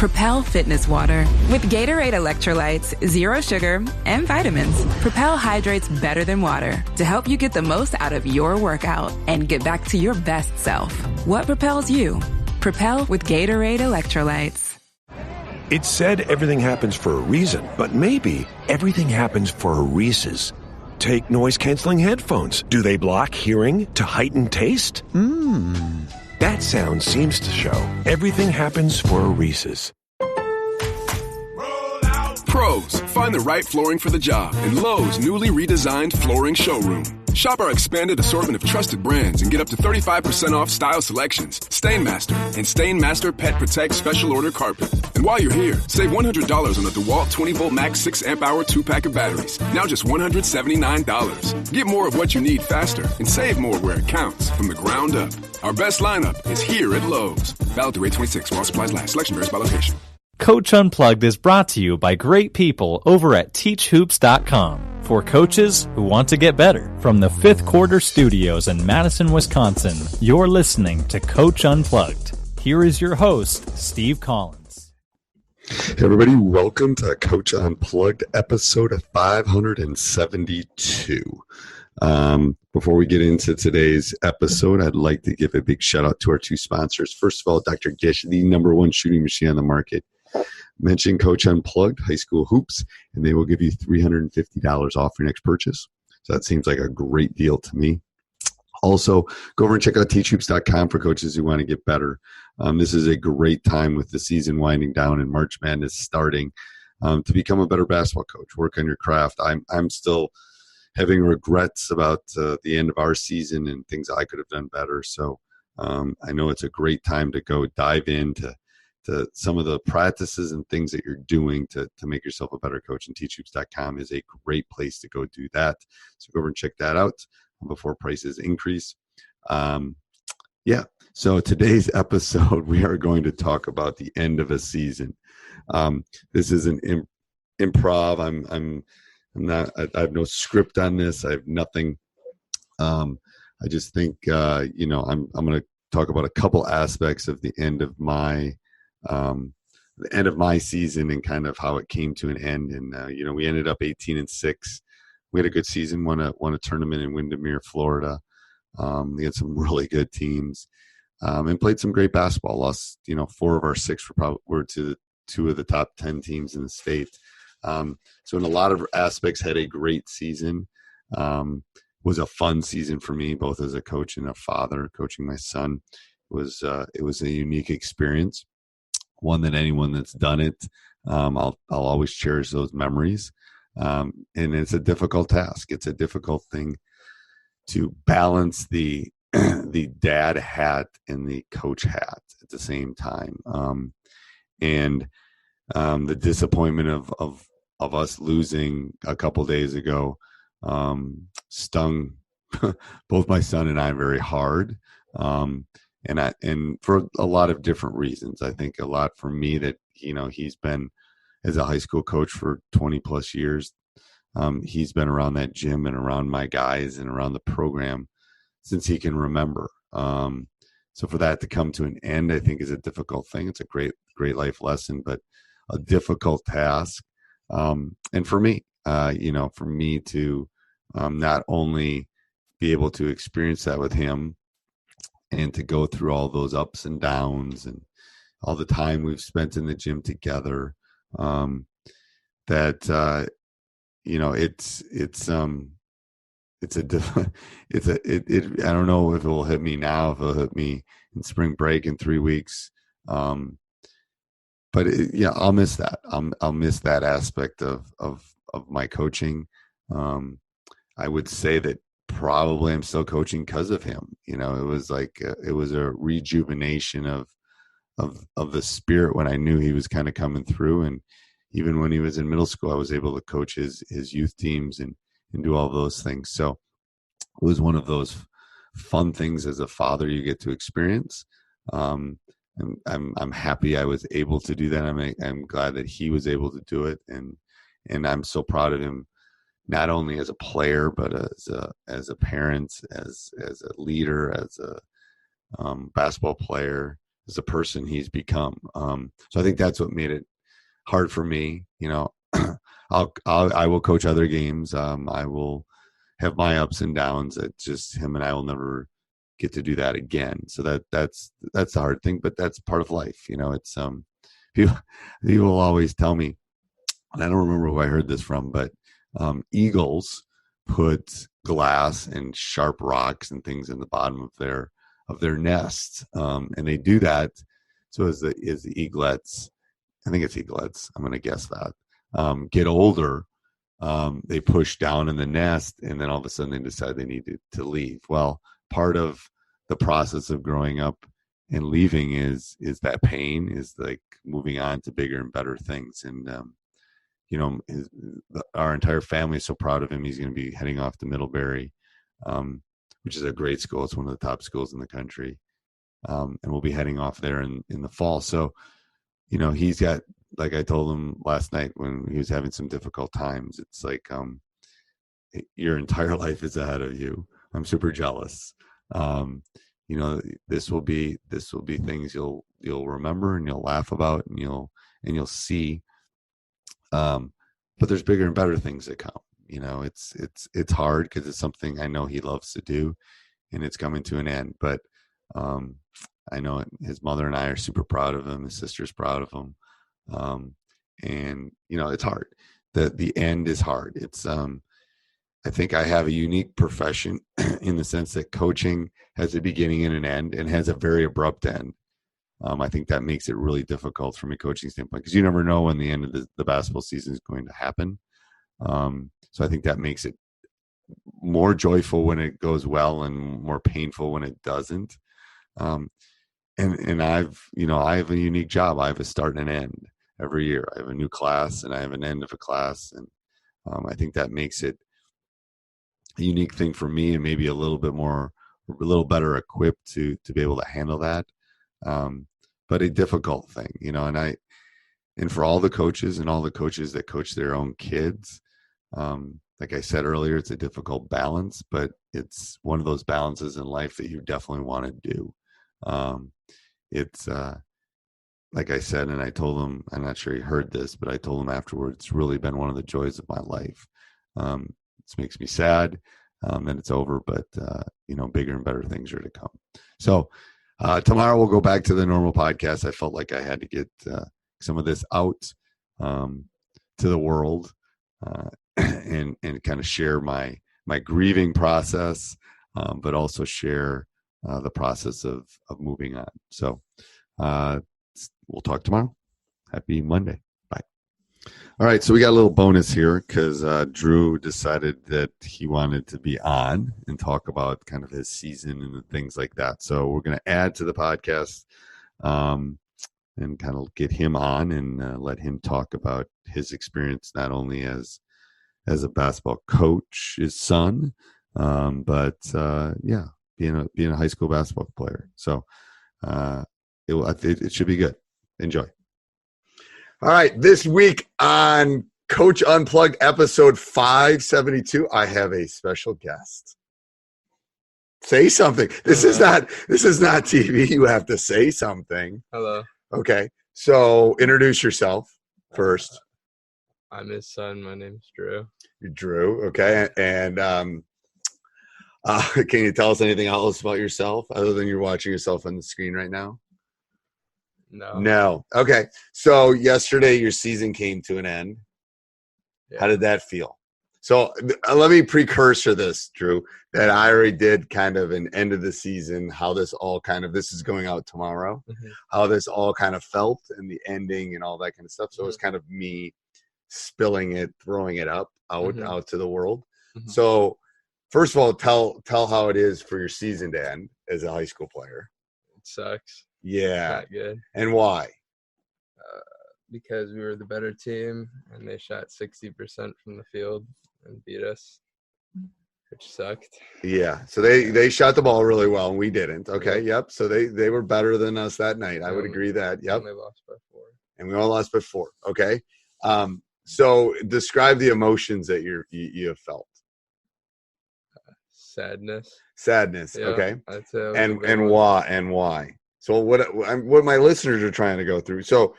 Propel Fitness Water. With Gatorade electrolytes, zero sugar, and vitamins, Propel hydrates better than water to help you get the most out of your workout and get back to your best self. What propels you? Propel with Gatorade electrolytes. It's said everything happens for a reason, but maybe everything happens for a Reese's. Take noise-canceling headphones. Do they block hearing to heighten taste? That sound seems to show everything happens for a Reese's. Pros, find the right flooring for the job in Lowe's newly redesigned flooring showroom. Shop our expanded assortment of trusted brands and get up to 35% off style selections, Stainmaster, and Stainmaster Pet Protect Special Order Carpet. And while you're here, save $100 on the DeWalt 20-volt max 6-amp-hour 2-pack of batteries, now just $179. Get more of what you need faster and save more where it counts from the ground up. Our best lineup is here at Lowe's. Valid through 8/26 while supplies last. Selection varies by location. Coach Unplugged is brought to you by great people over at teachhoops.com for coaches who want to get better. From the Fifth Quarter Studios in Madison, Wisconsin, you're listening to Coach Unplugged. Here is your host, Steve Collins. Hey everybody, welcome to Coach Unplugged, episode 572. Before we get into today's episode, I'd like to give a big shout out to our two sponsors. First of all, Dr. Gish, the number one shooting machine on the market. Mention Coach Unplugged, high school hoops, and they will give you $350 off your next purchase. So that seems like a great deal to me. Also, go over and check out teachhoops.com for coaches who want to get better. This is a great time with the season winding down and March Madness starting to become a better basketball coach, work on your craft. I'm still having regrets about the end of our season and things I could have done better. So I know it's a great time to go dive into some of the practices and things that you're doing to make yourself a better coach. And teachhoops.com is a great place to go do that. So go over and check that out before prices increase. So today's episode, we are going to talk about the end of a season. This is an improv. I'm not, I have no script on this. I have nothing. I just think, I'm going to talk about a couple aspects of the end of my season and kind of how it came to an end. And, we ended up 18-6. We had a good season, won a tournament in Windermere, Florida. We had some really good teams, and played some great basketball. Lost, 4 of our 6 were to 2 of the top 10 teams in the state. So in a lot of aspects, had a great season. Was a fun season for me, both as a coach and a father. Coaching my son it was a unique experience, one that anyone that's done it, I'll always cherish those memories. And it's a difficult task. It's a difficult thing to balance the the dad hat and the coach hat at the same time. And the disappointment of us losing a couple days ago stung both my son and I very hard. And for a lot of different reasons. I think a lot for me that, he's been, as a high school coach for 20 plus years, he's been around that gym and around my guys and around the program since he can remember. So for that to come to an end, I think is a difficult thing. It's a great life lesson, but a difficult task. And for me, for me to not only be able to experience that with him and to go through all those ups and downs and all the time we've spent in the gym together, I don't know if it will hit me now, if it'll hit me in spring break in 3 weeks. But I'll miss that. I'll miss that aspect of my coaching. I would say that probably I'm still coaching because of him. It was like it was a rejuvenation of the spirit when I knew he was kind of coming through. And even when he was in middle school, I was able to coach his youth teams and do all those things. So it was one of those fun things as a father you get to experience. And I'm happy I was able to do that. I'm glad that he was able to do it. And I'm so proud of him, not only as a player, but as a parent, as a leader, as a basketball player. a person he's become. So I think that's what made it hard for me. You know, I will coach other games. I will have my ups and downs. It's just him and I will never get to do that again. So that's the hard thing, but that's part of life. You know, it's people always tell me, and I don't remember who I heard this from, but eagles put glass and sharp rocks and things in the bottom of their nest, and they do that so as the eaglets, I think it's eaglets, I'm going to guess that, get older, they push down in the nest, and then all of a sudden they decide they need to leave. Well, part of the process of growing up and leaving is that pain, is like moving on to bigger and better things. And you know, our entire family is so proud of him. He's going to be heading off to Middlebury, which is a great school. It's one of the top schools in the country, and we'll be heading off there in the fall. So, you know, he's got, like I told him last night when he was having some difficult times, it's like your entire life is ahead of you. I'm super jealous. You know, this will be things you'll remember and you'll laugh about and you'll see. But there's bigger and better things that come. You know, it's hard because it's something I know he loves to do, and it's coming to an end. But I know his mother and I are super proud of him. His sister's proud of him. And you know, it's hard. The end is hard. It's I think I have a unique profession in the sense that coaching has a beginning and an end, and has a very abrupt end. I think that makes it really difficult from a coaching standpoint, because you never know when the end of the basketball season is going to happen. So I think that makes it more joyful when it goes well and more painful when it doesn't. And I have a unique job. I have a start and an end every year. I have a new class and I have an end of a class. And I think that makes it a unique thing for me, and maybe a little better equipped to be able to handle that. But a difficult thing, you know, and for all the coaches that coach their own kids, like I said earlier, it's a difficult balance, but it's one of those balances in life that you definitely want to do. It's like I said, and I told him, I'm not sure he heard this, but I told him afterwards, it's really been one of the joys of my life. This makes me sad that it's over, but you know, bigger and better things are to come. So tomorrow we'll go back to the normal podcast. I felt like I had to get some of this out to the world and kind of share my grieving process, but also share the process of moving on. So we'll talk tomorrow. Happy Monday. Bye. All right, so we got a little bonus here because Drew decided that he wanted to be on and talk about kind of his season and things like that. So we're going to add to the podcast and kind of get him on and let him talk about his experience, not only as a basketball coach, his son, but being a high school basketball player. So it should be good. Enjoy. All right, this week on Coach Unplugged, episode 572, I have a special guest. Say something. This is not TV. You have to say something. Hello. Okay, so introduce yourself first. I'm his son. My name's Drew. You're Drew, okay. And can you tell us anything else about yourself other than you're watching yourself on the screen right now? No. Okay. So yesterday your season came to an end. Yeah. How did that feel? So let me precursor this, Drew, that I already did kind of an end of the season, how this all kind of, this is going out tomorrow, how this all kind of felt and the ending and all that kind of stuff. So it was kind of me spilling it, throwing it out to the world. So first of all, tell how it is for your season to end as a high school player. It sucks. Yeah. Not good. And why? Because we were the better team and they shot 60% from the field and beat us, which sucked. Yeah. So they shot the ball really well and we didn't. Okay. Yep. So they were better than us that night. I would agree that. Yep. And we lost by 4. And we all lost by 4. Okay. So describe the emotions that you have felt. Sadness. Yeah, okay. I'd say and why? So what my listeners are trying to go through. So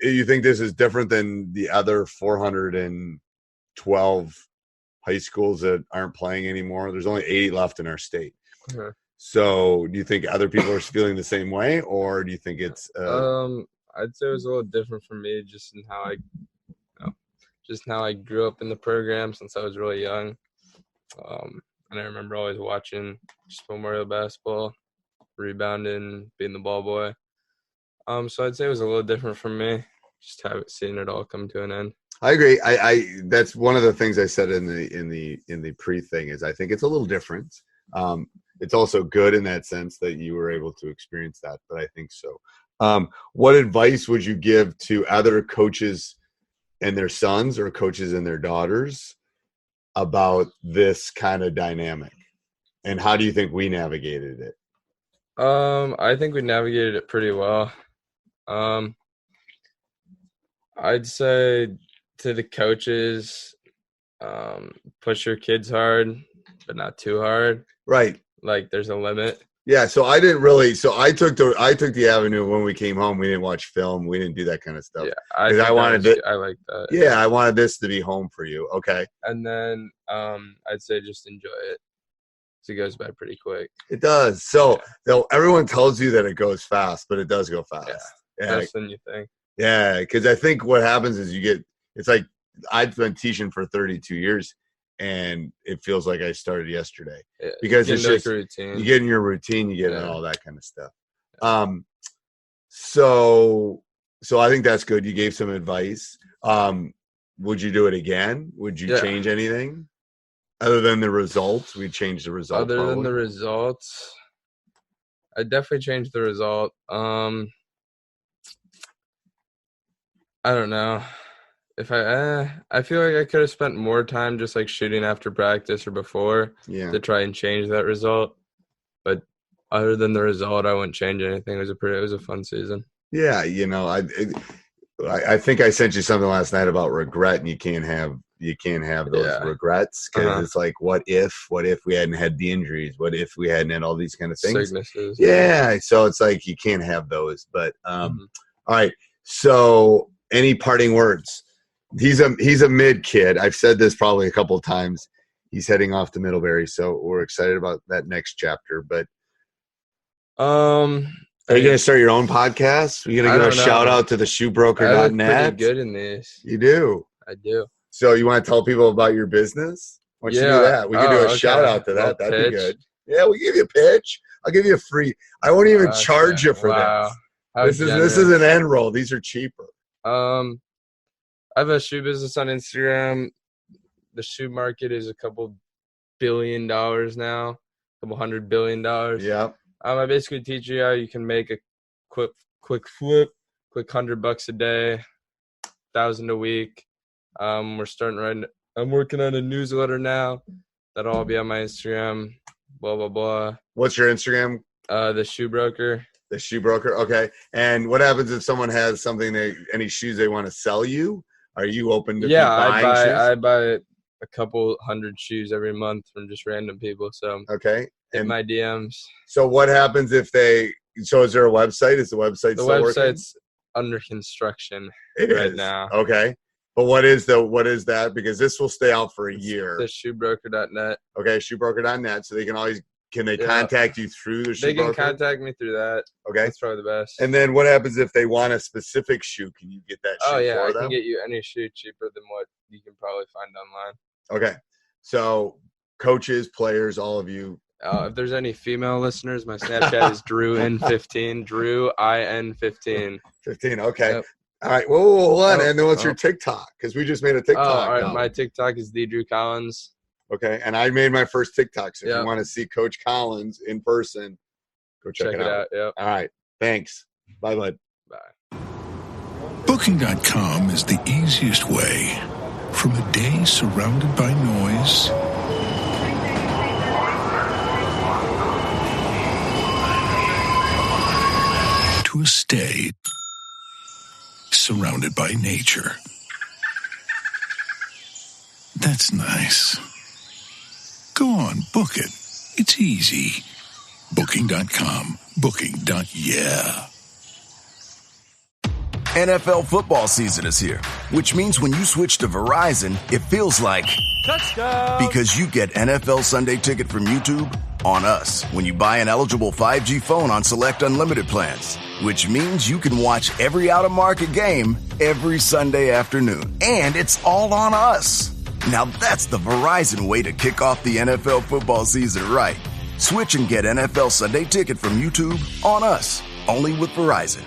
you think this is different than the other 412 high schools that aren't playing anymore? There's only 80 left in our state. Uh-huh. So do you think other people are feeling the same way, or do you think it's I'd say it was a little different for me just in how I grew up in the program since I was really young. And I remember always watching just Memorial basketball, rebounding, being the ball boy. So I'd say it was a little different for me, just seeing it all come to an end. I agree. I that's one of the things I said in the pre thing is I think it's a little different. It's also good in that sense that you were able to experience that, but I think so. What advice would you give to other coaches and their sons or coaches and their daughters about this kind of dynamic? And how do you think we navigated it? I think we navigated it pretty well. I'd say to the coaches, push your kids hard, but not too hard. Right. Like there's a limit. Yeah, so I didn't really. So I took the avenue when we came home. We didn't watch film. We didn't do that kind of stuff. Yeah, I like that. Yeah, I wanted this to be home for you. Okay. And then I'd say just enjoy it. So it goes by pretty quick. It does. So everyone tells you that it goes fast, but it does go fast. Yeah, faster than you think. Yeah, because I think what happens is it's like I've been teaching for 32 years. And it feels like I started yesterday because it's just routine. You get in your routine, you get in all that kind of stuff. So I think that's good. You gave some advice. Would you do it again? Would you change anything other than the results? We'd change the result. Other than the results, I'd definitely change the result. I don't know. If I feel like I could have spent more time just like shooting after practice or before to try and change that result. But other than the result, I wouldn't change anything. It was a fun season. Yeah, I think I sent you something last night about regret, and you can't have those regrets because it's like, what if we hadn't had the injuries? What if we hadn't had all these kind of things? Sicknesses. Yeah, so it's like you can't have those. But all right. So any parting words? He's a mid kid. I've said this probably a couple of times. He's heading off to Middlebury, so we're excited about that next chapter. But are you going to start your own podcast? Are you going to give a shout out to the shoebroker.net? I'm pretty good in this. You do? I do. So you want to tell people about your business? Why don't you do that? We can do a shout out to that. That'd be good. Yeah, we'll give you a pitch. I'll give you a free. I won't even charge you for this. This is an end roll. These are cheaper. I have a shoe business on Instagram. The shoe market is a couple $1 billion now, $200 billion. Yeah. I basically teach you how you can make a quick flip, quick $100 a day, 1,000 a week. I'm working on a newsletter now. That'll all be on my Instagram. Blah blah blah. What's your Instagram? The Shoe Broker. The Shoe Broker. Okay. And what happens if someone has any shoes they want to sell you? Are you open to buying shoes? I buy a couple hundred shoes every month from just random people. So okay. In my DMs. So what happens if so is there a website? Is the website still working? The website's under construction now. Okay. But what is that? Because this will stay out for a year. The shoebroker.net. Okay, shoebroker.net. So they can always contact you through the shoe broker? They can contact me through that. Okay. That's probably the best. And then what happens if they want a specific shoe? Can you get that shoe for them? I can get you any shoe cheaper than what you can probably find online. Okay. So coaches, players, all of you. If there's any female listeners, my Snapchat is DrewIn15. DrewIn15. 15, okay. Yep. All right. Whoa, hold on. And then what's your TikTok? Because we just made a TikTok. All right. My TikTok is the Drew Collins. Okay. And I made my first TikTok. So if you want to see Coach Collins in person, go check it out. Yep. All right. Thanks. Bye, bud. Bye. Booking.com is the easiest way from a day surrounded by noise to a stay surrounded by nature. That's nice. Go on, book it. It's easy. Booking.com. Booking.yeah. NFL football season is here, which means when you switch to Verizon, it feels like touchdown, because you get NFL Sunday Ticket from YouTube on us when you buy an eligible 5G phone on select unlimited plans, which means you can watch every out-of-market game every Sunday afternoon. And it's all on us. Now that's the Verizon way to kick off the NFL football season right. Switch and get NFL Sunday Ticket from YouTube on us, only with Verizon.